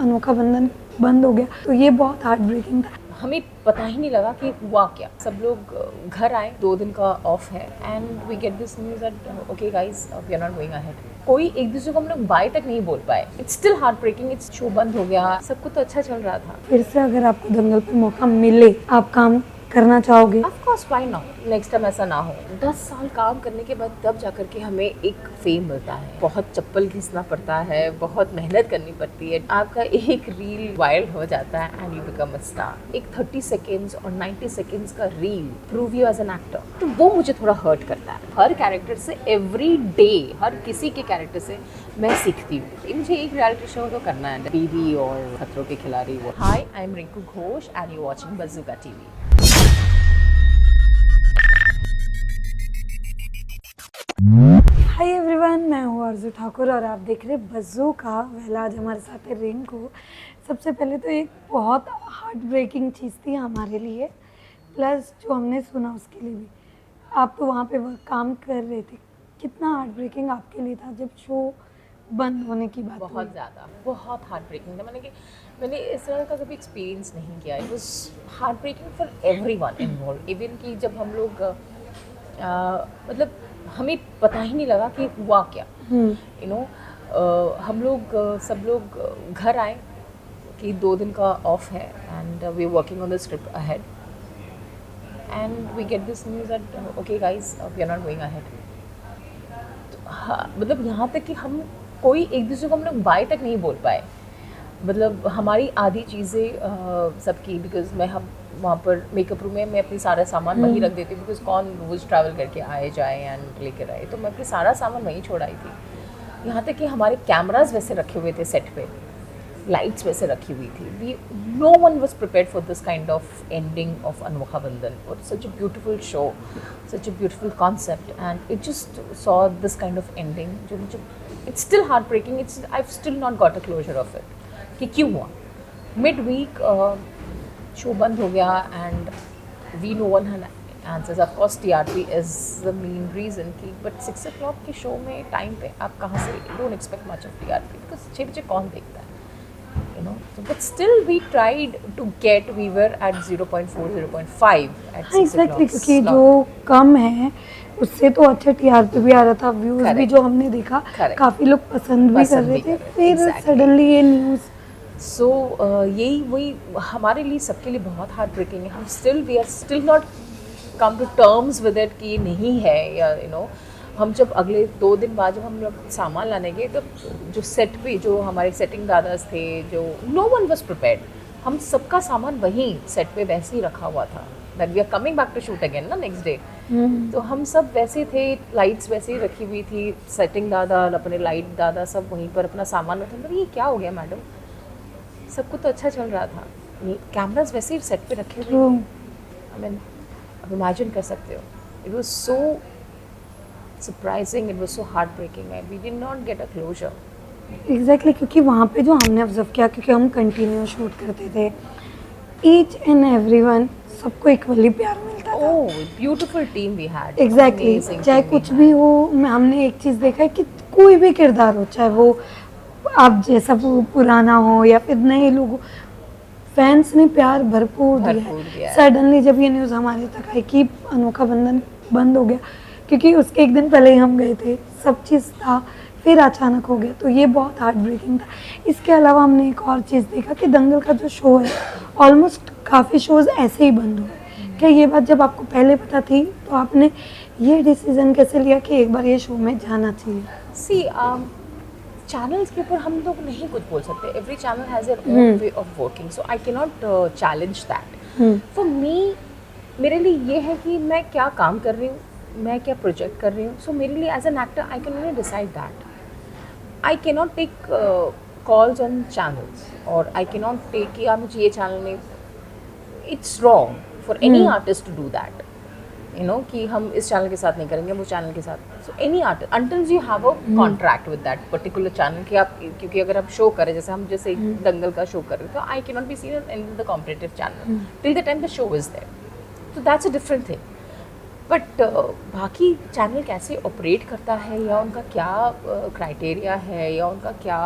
अनोखा बंधन बंद हो गया, तो ये बहुत हार्ट ब्रेकिंग था। हमें पता ही नहीं लगा कि हुआ क्या। सब लोग घर आए, 2 दिन का ऑफ है and we get this news that okay guys we are not going ahead. कोई एक दूसरे को हम लोग बाय तक नहीं बोल पाए। It's still heart breaking. It's show बंद हो गया, सब कुछ तो अच्छा चल रहा था। फिर से अगर आपको दंगल पे मौका मिले, आप काम करना चाहोगे? Of course, why not. Next time ऐसा ना हो। 10 साल काम करने के बाद तब जाकर के हमें एक फेम मिलता है। बहुत चप्पल घिसना पड़ता है, बहुत मेहनत करनी पड़ती है। आपका एक रील वायरल हो जाता है and you become a star. एक 30 सेकेंड्स और 90 सेकेंड्स का reel prove you as an actor, तो वो मुझे थोड़ा हर्ट करता है। हर कैरेक्टर से एवरी डे, हर किसी के कैरेक्टर से मैं सीखती हूँ। मुझे एक रियलिटी शो तो करना है, बीवी और खतरों के खिलाड़ी। वो high, I am Rinku Ghosh and you watching bazooka TV. Hi everyone, मैं हूँ आरजू ठाकुर और आप देख रहे बज़ूका। वेला आज हमारे साथ है रिंकू। सबसे पहले तो एक बहुत हार्ट ब्रेकिंग चीज़ थी हमारे लिए, प्लस जो हमने सुना उसके लिए भी। आप तो वहाँ पे काम कर रहे थे, कितना हार्ट ब्रेकिंग आपके लिए था जब शो बंद होने की बात हुई? बहुत ज़्यादा, बहुत हार्ट ब्रेकिंग था। मैंने इस तरह का कभी एक्सपीरियंस नहीं किया। It was heart breaking for everyone involve. Even कि जब हम लोग मतलब हमें पता ही नहीं लगा कि हुआ क्या। यू नो हम लोग सब लोग घर आए कि 2 दिन का ऑफ है and we are working on the script ahead and we get this news that okay guys we are not going ahead. हाँ, मतलब यहाँ तक कि हम कोई एक दूसरे को हम लोग बाय तक नहीं बोल पाए। मतलब हमारी आधी चीज़ें सबकी, बिकॉज हम वहाँ पर मेकअप रूम में मैं अपनी सारा सामान वहीं रख देती हूँ, बिकॉज कौन रोज़ ट्रैवल करके आए जाए एंड लेकर आए, तो मैं अपनी सारा सामान वहीं छोड़ आई थी। यहाँ तक कि हमारे कैमराज वैसे रखे हुए थे सेट पे, लाइट्स वैसे रखी हुई थी। We no one was prepared for this kind of ending of Anokha Bandhan. और such a beautiful show, such a beautiful concept and it just saw this kind of ending जो मुझे, it's still heart breaking. It's I still not got a closure of it कि क्यों हुआ। Mid week show बंद हो गया and we no one had answers. Of course TRP is the main reason कि, but 6 o'clock के show में time पे आप कहाँ से, don't expect much of TRP, because 6 बजे कौन देखता है, you know. So, but still we tried to get, we were at 0.4, 0.5 at 6 exactly, o'clock क्योंकि slot. जो कम है उससे तो अच्छा टीआरपी भी आ रहा था, व्यूज़ भी Correct. जो हमने देखा Correct. काफ़ी लोग पसंद भी कर रहे थे। फिर exactly. सडनली ये न्यूज़। So यही वही हमारे लिए, सबके लिए बहुत हार्ट ब्रेकिंग है। हम still, we are still not come to terms with it कि ये नहीं है, या यू नो। हम जब अगले 2 दिन बाद जब हम लोग सामान लाने गए, तो जो सेट पे जो हमारे सेटिंग दादास थे, जो नो वन वॉज प्रिपेयर्ड, हम सबका सामान वहीं सेट पे वैसे ही रखा हुआ था, that we are coming back to shoot again ना नेक्स्ट डे। तो हम सब वैसे थे, लाइट्स वैसे ही रखी हुई थी, सेटिंग दादा और अपने लाइट दादा सब वहीं पर अपना सामान रखते। मतलब ये क्या हो गया मैडम, सब कुछ तो अच्छा चल रहा था, कैमराज वैसे ही सेट पे रखे हुए। आई मीन अब इमेजिन कर सकते हो, it was so surprising, it was so heart breaking, we did not get a closure. Exactly, क्योंकि वहाँ पे जो हमने ऑब्जर्व किया, क्योंकि हम कंटिन्यू शूट करते थे, ईच एंड एवरीवन सबको इक्वली प्यार मिलता था। Oh beautiful team we had. Exactly, चाहे कुछ भी हो, हमने एक चीज़ देखा है कि कोई भी किरदार हो, चाहे वो आप जैसा पुराना हो या फिर नए लोग हो, फैंस ने प्यार भरपूर दिया है। सडनली जब ये न्यूज़ हमारे तक आई कि अनोखा बंधन बंद हो गया, क्योंकि उसके एक दिन पहले ही हम गए थे, सब चीज़ था, फिर अचानक हो गया, तो ये बहुत हार्ट ब्रेकिंग था। इसके अलावा हमने एक और चीज़ देखा कि दंगल का जो शो है, ऑलमोस्ट काफ़ी शोज़ ऐसे ही बंद हुए। क्या ये बात जब आपको पहले पता थी, तो आपने ये डिसीज़न कैसे लिया कि एक बार ये शो में जाना चाहिए? सी चैनल्स के ऊपर हम लोग नहीं कुछ बोल सकते। Every channel has their own way of working, so I can not challenge that. For me, मेरे लिए ये है कि मैं क्या काम कर रही हूँ, मैं क्या प्रोजेक्ट कर रही हूँ। सो मेरे लिए as an actor I can only decide that. I can not take calls on channels, और आई कैन नॉट टेक कि मुझे ये चैनल में, it's wrong for any artist to do that, you know, कि हम इस चैनल के साथ नहीं करेंगे, वो चैनल के साथ। So any artist, until you have a contract with that particular channel कि आप, क्योंकि अगर आप शो करें, जैसे हम जैसे दंगल का शो कर रहे थे, तो I can not be seen in the competitive channel till the time the show is there, तो that's a different thing. But बाकी चैनल कैसे ऑपरेट करता है या उनका क्या क्राइटेरिया है या उनका क्या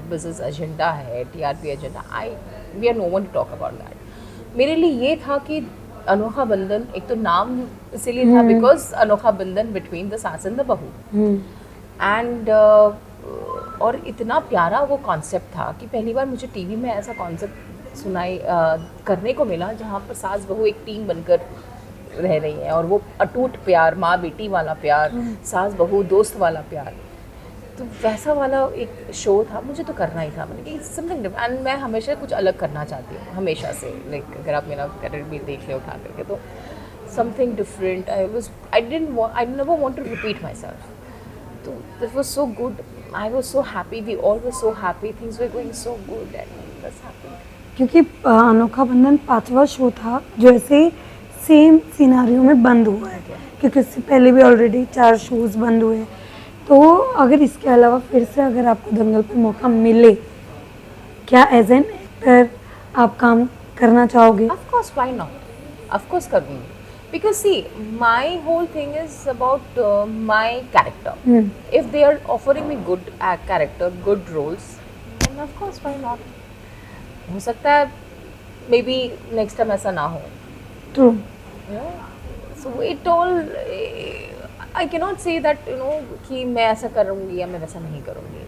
बिजनेस एजेंडा है, TRP agenda, we are no one to talk about that. मेरे लिए ये था कि अनोखा बंधन, एक तो नाम इसीलिए था बिकॉज अनोखा बंधन बिटवीन द सास एंड द बहू, एंड और इतना प्यारा वो कॉन्सेप्ट था कि पहली बार मुझे टीवी में ऐसा कॉन्सेप्ट सुनाई करने को मिला जहाँ पर सास बहू एक टीम बनकर रह रही है और वो अटूट प्यार, माँ बेटी वाला प्यार, सास बहू दोस्त वाला प्यार, तो वैसा वाला एक शो था। मुझे तो करना ही था, मैंने कहा समथिंग डिफरेंट, एंड मैं हमेशा कुछ अलग करना चाहती हूँ हमेशा से। लाइक अगर आप मेरा कैरियर भी देख ले उठा करके, तो something different. I never want to repeat myself. तो this was so good, I was so happy, we all were so happy, things were going so good and बस हैप्पी। क्योंकि अनोखा बंधन 5वां शो था जो ऐसे सेम सिनारियो में बंद हुआ है, क्योंकि इससे पहले भी ऑलरेडी 4 शोज बंद हुए। तो अगर इसके अलावा फिर से अगर आपको दंगल पे मौका मिले, क्या एज एन एक्टर आप काम करना चाहोगे? Of course, why not? Of course करूँगी, because see, my whole thing is about my character. If they are offering me good character, good roles, then of course why not? हो सकता है maybe next time ऐसा ना हो। True. So it all, I cannot say that कि मैं ऐसा करूँगी या मैं वैसा नहीं करूँगी।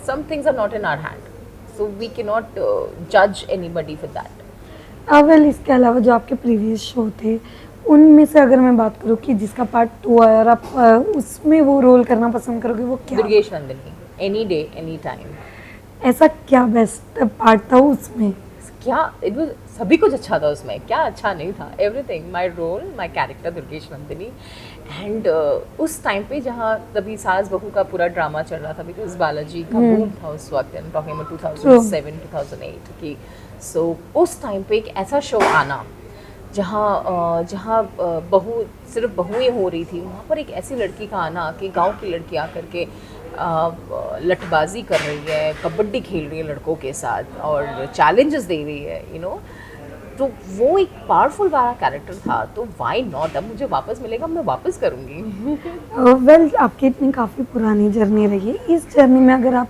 Some things are not in our hand, so we cannot judge anybody for that. Well इसके अलावा जो आपके प्रीवियस शो थे उनमें से अगर मैं बात करूँ कि जिसका पार्ट 2 आया और आप उसमें वो रोल करना पसंद करोगे, वो क्या? Durgesh Nandini, any day any time. ऐसा क्या बेस्ट पार्ट था उसमें? क्या सभी कुछ अच्छा था उसमें, क्या अच्छा नहीं था? Everything, my role, my character Durgesh Nandini. And उस टाइम पे जहाँ तभी सास बहू का पूरा ड्रामा चल रहा था, बिकॉज बालाजी का बूम था उस वक्त, एंड टॉकिंग अबाउट 2007 2008 की। सो उस टाइम पे एक ऐसा शो आना जहाँ बहू सिर्फ बहुएं हो रही थी, वहाँ पर एक ऐसी लड़की का आना कि गांव की लड़की आकर के लठबाजी कर रही है, कबड्डी खेल रही है लड़कों के साथ और चैलेंजेस दे रही है, तो वो एक पावरफुल वाला कैरेक्टर था। तो व्हाई नॉट? अब मुझे वापस मिलेगा, मैं वापस करूँगी। वेल आपकी इतनी काफ़ी पुरानी जर्नी रही है, इस जर्नी में अगर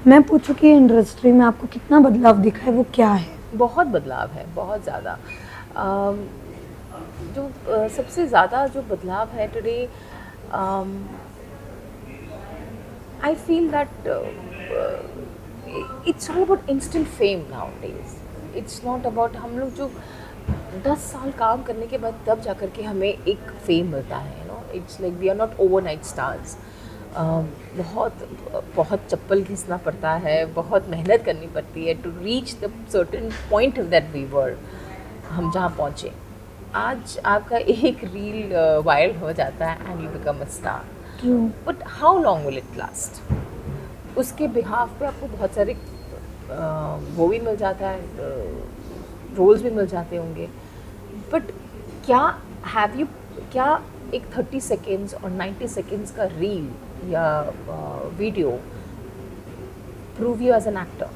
मैं पूछूं कि इंडस्ट्री में आपको कितना बदलाव दिखा है, वो क्या है? बहुत बदलाव है, बहुत ज़्यादा। जो सबसे ज़्यादा जो बदलाव है today, I feel that it's all about instant fame nowadays. It's not about हम लोग जो 10 साल काम करने के बाद तब जाकर के हमें एक फेम मिलता है, It's like we are not overnight stars. बहुत चप्पल घिसना पड़ता है, बहुत मेहनत करनी पड़ती है to reach the certain point that we were, हम जहाँ पहुँचे। आज आपका एक रील वायरल हो जाता है and you become a star, but how long will it last? उसके बिहाफ पे आपको बहुत सारे वो भी मिल जाता है, रोल्स भी मिल जाते होंगे, बट क्या एक 30 सेकेंड्स और 90 सेकेंड्स का रील या video prove you as an actor?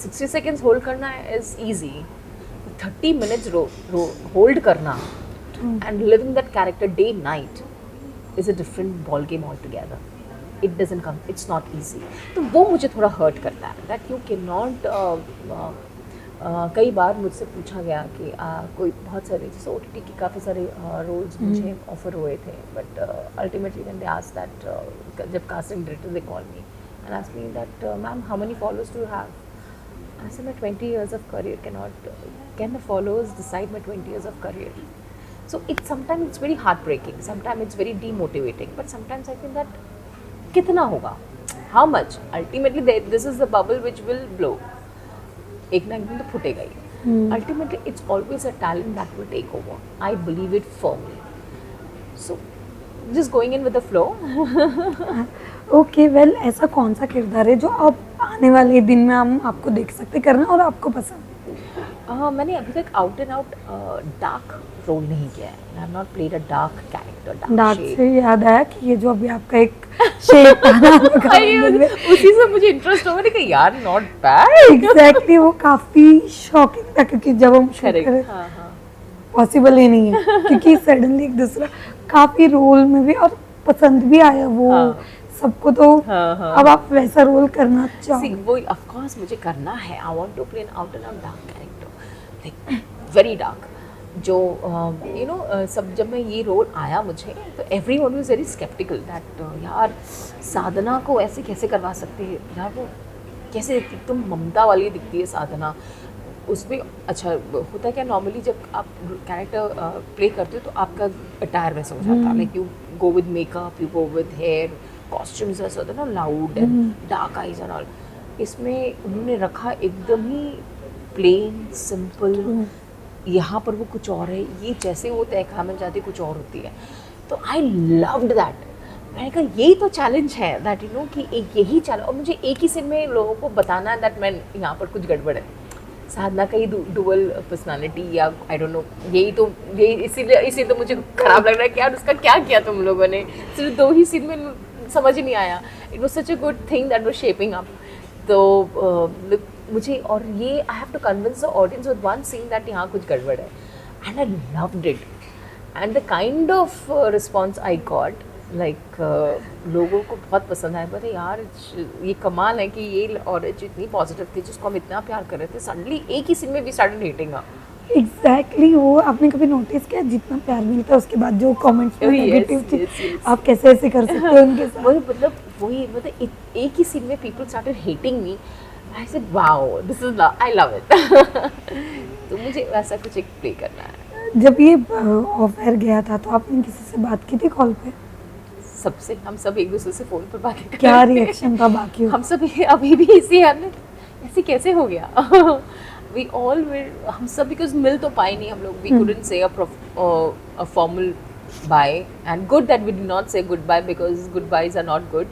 60 seconds hold करना इज ईजी, 30 मिनट्स होल्ड करना and living that character day night is a different ball game altogether. It doesn't come, it's not easy. तो वो मुझे थोड़ा hurt करता है that you cannot कई बार मुझसे पूछा गया कि कोई बहुत सारे जैसे OTT की काफ़ी सारे रोल्स मुझे ऑफर हुए थे, but ultimately when they asked that, जब casting director they call me and asked me that ma'am how many followers do you have? I said my 20 years of career can the followers decide my 20 years of career? So sometimes it's very heartbreaking, sometimes it's very demotivating, but sometimes I feel that कितना होगा, how much? Ultimately this is the bubble which will blow, एक ना एक दिन तो फुटेगा ही। Ultimately it's always a talent that will take over, I believe it firmly, so just going in with the flow. Okay well ऐसा कौन सा किरदार है जो आप आने वाले दिन में हम आपको देख सकते करना और आपको पसंद? मैंने अभी तक out and out dark role नहीं किया है। I have not played a dark character. Dark से याद आया कि ये जो अभी आपका एक शेड था ना, उसी से मुझे इंटरेस्ट हो, मैंने कहा यार नॉट बैड। एग्जैक्टली वो काफी शॉकिंग था क्योंकि जब हम शूट कर पॉसिबल ही नहीं है क्योंकि सडनली एक दूसरा काफी रोल में भी और पसंद भी आया वो हाँ। सबको, तो हाँ। अब आप वैसा रोल करना See, चाहो। वो ऑफ कोर्स मुझे करना है। I want to play an out and out dark character, like very dark. जो यू नो सब जब मैं ये रोल आया मुझे तो everyone was very skeptical that यार साधना को ऐसे कैसे करवा सकते हैं यार, वो कैसे दिखती, एकदम ममता वाली दिखती है साधना उसमें। अच्छा होता है क्या, नॉर्मली जब आप कैरेक्टर प्ले करते हो तो आपका अटायर वैसा हो जाता है, like you go with makeup, you go with hair, costumes ऐसा होता है ना, loud and dark eyes and all. इसमें उन्होंने रखा एकदम ही प्लेन सिंपल, यहाँ पर वो कुछ और है, ये जैसे वो तहखा में जाती कुछ और होती है। तो आई लव्ड दैट। मैंने कहा यही तो चैलेंज है, दैट यू नो कि एक यही चैलेंज, और मुझे एक ही सीन में लोगों को बताना है दैट मैं यहाँ पर कुछ गड़बड़ है। साधना का ही डुअल पर्सनालिटी या आई डोंट नो, यही इसीलिए तो मुझे खराब लग रहा है कि यार उसका क्या किया तुम लोगों ने, सिर्फ 2 ही सीन में समझ ही नहीं आया। It was such a good thing that was shaping up. तो मुझे और ये I have to convince the audience with one scene that यहाँ कुछ गड़बड़ है, and I loved it. And the kind of response I got, like लोगों को बहुत पसंद आया। बोले यार ये कमाल है कि ये औरत जो इतनी पॉजिटिव थी, जिसको हम इतना प्यार कर रहे थे, सडनली एक ही सीन में we started hating her. Exactly वो आपने कभी नोटिस किया, जितना प्यार मिलता है उसके बाद जो कमेंट्स में Oh, yes, नेगेटिव थी, yes. आप कैसे ऐसे कर सकते हो उनके साथ? वही मतलब एक ही सीन में people started hating me. I said wow this is I love it. तो मुझे वैसा कुछ एक प्ले करना है। जब ये ऑफर गया था तो आपने किसी से बात की थी कॉल पे? सबसे हम सब एक दूसरे से फोन पर बातें कर क्या रहे थे। रिएक्शन था बाकी? हम सब अभी भी इसी हाल में, ऐसे कैसे हो गया। वी ऑल हम सब बिकॉज मिल तो पाए नहीं हम लोग, we couldn't say a formal bye, and good that we did not say goodbye because goodbyes are not good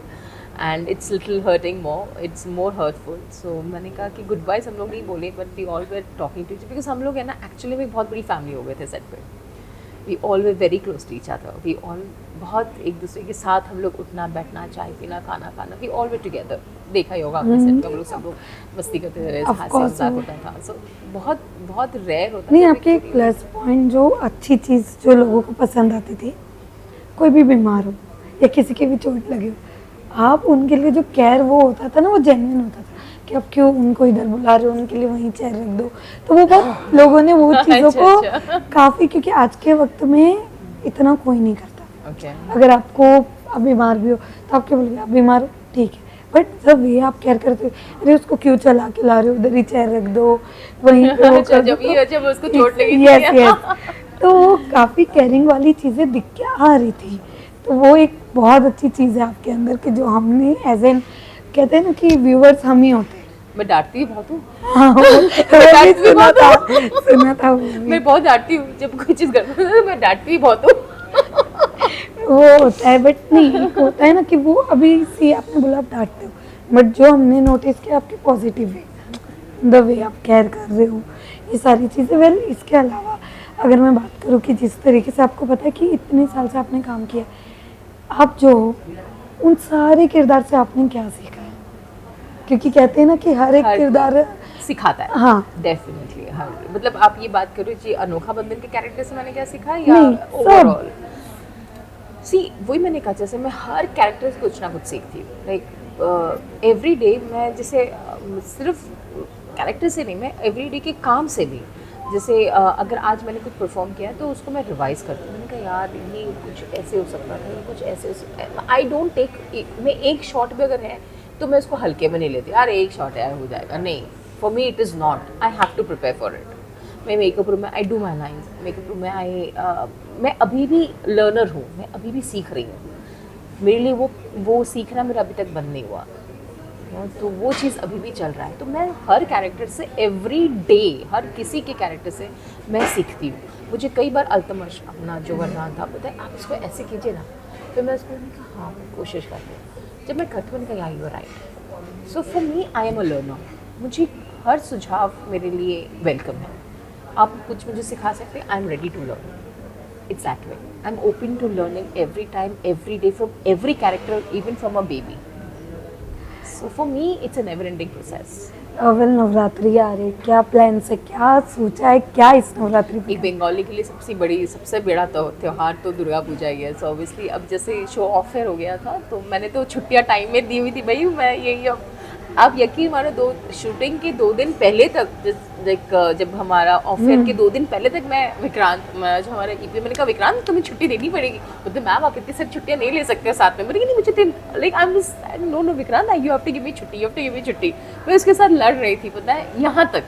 and it's little hurting more, it's more hurtful. So मैंने कहा कि goodbyes हम लोग नहीं बोले, but we all were talking to, because हम लोग है ना एक्चुअली में बहुत बड़ी फैमिली हो गए थे सेट पे। We all were very close to each other, we all बहुत एक दूसरे के साथ हम लोग उठना बैठना, चाय पीना, खाना खाना, वी ऑल वे टुगेदर। देखा ही होगा आपने सेट पे हम लोग सब लोग मस्ती करते थे, Of हंसी course, मजाक वो- होता था। सो बहुत बहुत रेयर होता नहीं, था। आपके एक प्लस पॉइंट जो अच्छी चीज़ जो लोगों को पसंद आती थी, कोई भी बीमार हो या किसी की भी चोट लगे हो, आप उनके लिए जो केयर वो होता था ना, वो जेन्युइन होता था कि आप क्यों उनको इधर बुला रहे हो, उनके लिए वहीं चेयर रख दो। तो वो बहुत लोगों ने वो चीज़ों को अच्छा। काफ़ी, क्योंकि आज के वक्त में इतना कोई नहीं करता। ओके अगर आपको आप बीमार भी हो तो आप क्या बोलोगे, आप बीमार हो ठीक है, बट जब ये आप केयर करते हो, अरे उसको क्यों चला के ला रहे हो, उधर ही चेयर रख दो, वहीं पे वो अच्छा, कर दो, जब उसको चोट लगी थी। यस यस, तो वो काफ़ी केयरिंग वाली चीज़ें दिख के आ रही थी। तो वो एक बहुत अच्छी चीज़ है आपके अंदर कि जो हमने एज एन, कहते हैं ना कि व्यूअर्स हम ही होते हैं। मैं डांटती भी बहुत हूँ। हाँ, वो भी सुना था वो भी। मैं बहुत डांटती हूँ जब कोई चीज़ गड़बड़ होती है, मैं डांटती भी बहुत हूँ। वो होता है, बट नहीं, एक होता है ना कि वो अभी सी आपने बोला आप डांटते हो, बट जो हमने नोटिस किया आपके पॉजिटिव वे, द वे आप केयर कर रहे हो, ये सारी चीज़ें। वेल, इसके अलावा अगर मैं बात करूँ कि जिस तरीके से आपको पता है कि इतने साल से आपने काम किया, आप जो उन सारे किरदार से आपने क्या सीखा है? क्योंकि कहते हैं ना कि हर एक हर- किरदार, सिखाता है। हाँ, डेफिनेटली। हाँ, मतलब आप ये बात करो जी अनोखा बंधन के कैरेक्टर से मैंने क्या सीखा या नहीं, सब। ओवरऑल? सी वही मैंने कहा, जैसे मैं हर कैरेक्टर से कुछ ना कुछ सीखती हूँ, लाइक एवरी डे मैं जैसे सिर्फ कैरेक्टर से नहीं, मैं एवरी डे के काम से भी, जैसे अगर आज मैंने कुछ परफॉर्म किया तो उसको मैं रिवाइज करती हूँ। मैंने कहा यार ये कुछ ऐसे हो सकता था, ये कुछ ऐसे हो सकता। आई डोंट टेक, मैं एक शॉट भी अगर है तो मैं उसको हल्के में नहीं लेती, यार एक शॉट है हो जाएगा, नहीं। For me it is not, I have to prepare for it. मैं मेकअप रूम में I do my lines, makeup room में मैं अभी भी लर्नर हूँ, मैं अभी भी सीख रही हूँ। मेरे लिए वो सीखना मेरा अभी तक बंद नहीं हुआ, तो वो चीज़ अभी भी चल रहा है। तो मैं हर कैरेक्टर से एवरी डे, हर किसी के कैरेक्टर से मैं सीखती हूँ। मुझे कई बार अल्तमश अपना जो वरदान था, पता है आप इसको ऐसे कीजिए ना, फिर मैं उसको कहा हाँ कोशिश करती हूँ। जब मैं करती हूँ कहा you are right. So for me I am a learner, मुझे हर सुझाव मेरे लिए वेलकम है। आप कुछ मुझे सिखा सकते हैं, I am ready to learn. It's that way. I'm open to learning every time, every day, from every character, even from a baby. So for me, it's a never-ending process. Well Navratri आ रही, क्या plans है, क्या सोचा है, क्या इस नवरात्रि पे? एक बंगाली के लिए सबसे बड़ा त्योहार तो दुर्गा पूजा ही है। सो ऑब्वियसली अब जैसे शो ऑफ फेयर हो गया था तो मैंने तो छुट्टियां टाइम में दी हुई थी भाई। मैं यही अब आप यकीन मानो दो शूटिंग के 2 दिन पहले तक जब हमारा ऑफ फेयर के 2 दिन पहले तक मैं विक्रांत जो हमारा ईपी, मैंने कहा विक्रांत तुम्हें छुट्टी देनी पड़ेगी। बोलते मैम आप इतनी सारी छुट्टियां नहीं ले सकते साथ में। मैंने कहा नहीं मुझे like I am no Vikrant you have to give me छुट्टी, you have to give me छुट्टी। मैं उसके साथ लड़ रही थी पता है यहाँ तक।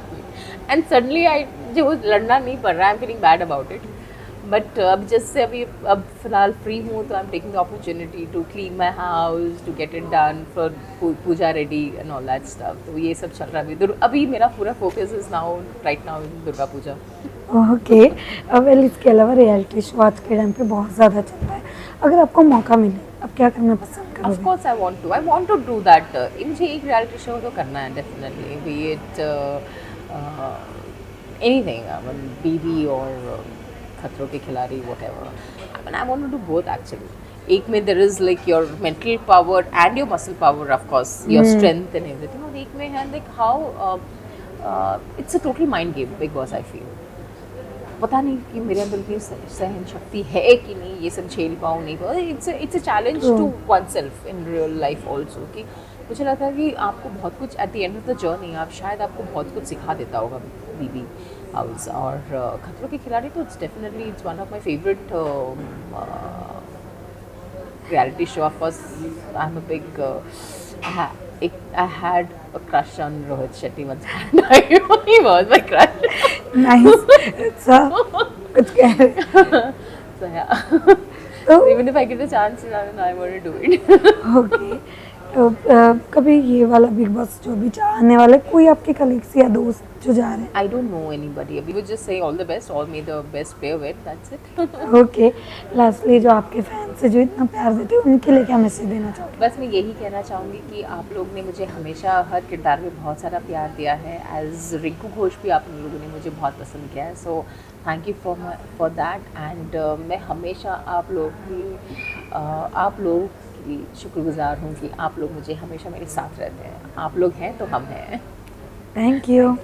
एंड सडनली आई जो वो लड़ना नहीं पड़ रहा, I am feeling bad about it. But अब जैसे अब फिलहाल फ्री हूँ तो I am taking the opportunity to clean my house, to get it done for puja ready and all that stuff. तो ये सब चल रहा है अभी मेरा पूरा focus is now right now in Durga Puja. Okay, well इसके अलावा रियलिटी शो आज के टाइम पे बहुत ज़्यादा चल रहा है, अगर आपको मौका मिले आप क्या करना पसंद Of करोगे? course I want to do that। मुझे एक रियलिटी शो तो करना है definitely, be it anything, BB और Khatron Ke Khiladi whatever. I want to do both actually. एक में there is like your mental power and your muscle power, of course your strength and everything, और एक में है like how it's a total mind game. Bigg Boss I feel पता नहीं कि मेरे अंदर इतनी सहन शक्ति है कि नहीं ये सब झेल पाऊँ नहीं पाऊँ। It's a challenge to oneself in real life also, कि मुझे लगता है कि आपको बहुत कुछ at the end of the journey आप शायद आपको बहुत कुछ सिखा देता होगा बीबी हाउस। और खतरों के खिलाड़ी तो it's definitely it's one of my favourite reality show। Of course I'm a big I had a crush on Rohit Shetty once upon a time। he was my crush। Nice, अच्छा कुछ कह रहे? So yeah तो even if I get the chance I want to do it। Okay, तो कभी ये वाला big boss जो भी आने वाला है, कोई आपके कलीग्स या दोस्त जो जा रहे हैं? I don't know anybody। We would just say all the best, all may the best player win, that's it। Okay, lastly जो आपके फैंस है जो इतना प्यार देते हैं उनके लिए क्या मैसेज देना चाहोगे? बस मैं यही कहना चाहूँगी कि आप लोग ने मुझे हमेशा हर किरदार में बहुत सारा प्यार दिया है। एज रिंकू घोष भी आप लोगों ने मुझे बहुत पसंद किया है। So thank you for that. And मैं हमेशा आप लोग की शुक्रगुजार हूँ कि आप लोग मुझे हमेशा मेरे साथ रहते हैं। आप लोग हैं तो हम हैं। Thank you.